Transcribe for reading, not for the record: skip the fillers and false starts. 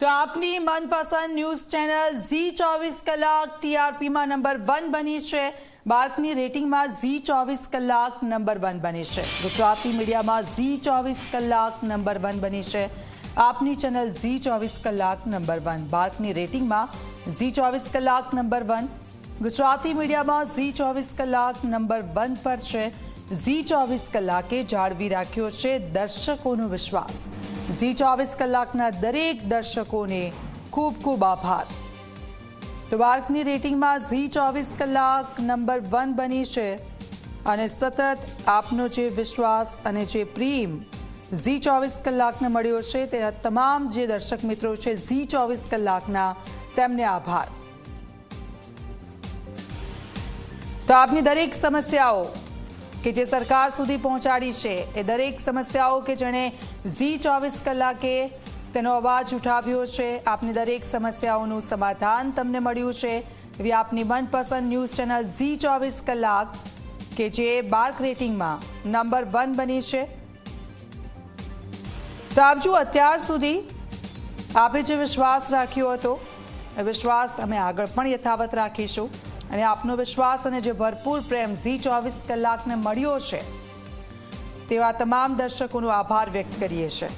તો આપની મનપસંદ ન્યૂઝ ચેનલ ઝી 24 કલાક ટીઆરપીમાં નંબર 1 બની છે। બાળકની રેટિંગમાં ઝી 24 કલાક નંબર 1 બની છે। ગુજરાતી મીડિયામાં ઝી 24 કલાક નંબર 1 બની છે। આપની ચેનલ ઝી 24 કલાક નંબર 1, બાળકની રેટિંગમાં ઝી 24 કલાક નંબર 1, ગુજરાતી મીડિયામાં ઝી 24 કલાક નંબર 1 પર છે। ઝી 24 કલાકે જાળવી રાખ્યો છે દર્શકોનો વિશ્વાસ। ઝી 24 કલાકના દરેક દર્શકોને ખૂબ ખૂબ આભાર। તો બાળકની રેટિંગમાં ઝી 24 કલાક નંબર 1 બની છે અને સતત આપનો જે વિશ્વાસ અને જે પ્રેમ ઝી 24 કલાકને મળ્યો છે તેના તમામ જે દર્શક મિત્રો છે ઝી 24 કલાકના, તેમને આભાર। તો આપની દરેક સમસ્યાઓ કે જે સરકાર સુધી પહોંચાડી છે એ દરેક સમસ્યાઓ કે જેણે ઝી 24 કલાકે તેનો અવાજ ઉઠાવ્યો છે, આપની દરેક સમસ્યાઓનું સમાધાન તમને મળ્યું છે એવી આપની મનપસંદ ન્યૂઝ ચેનલ ઝી 24 કલાક કે જે બાળક રેટિંગમાં નંબર 1 બની છે। તો આપ જો અત્યાર સુધી આપે જે વિશ્વાસ રાખ્યો હતો એ વિશ્વાસ અમે આગળ પણ યથાવત રાખીશું અને આપનો વિશ્વાસ અને જે ભરપૂર પ્રેમ ઝી 24 કલાકને મળ્યો છે તેવા તમામ દર્શકોનો આભાર વ્યક્ત કરીએ છીએ।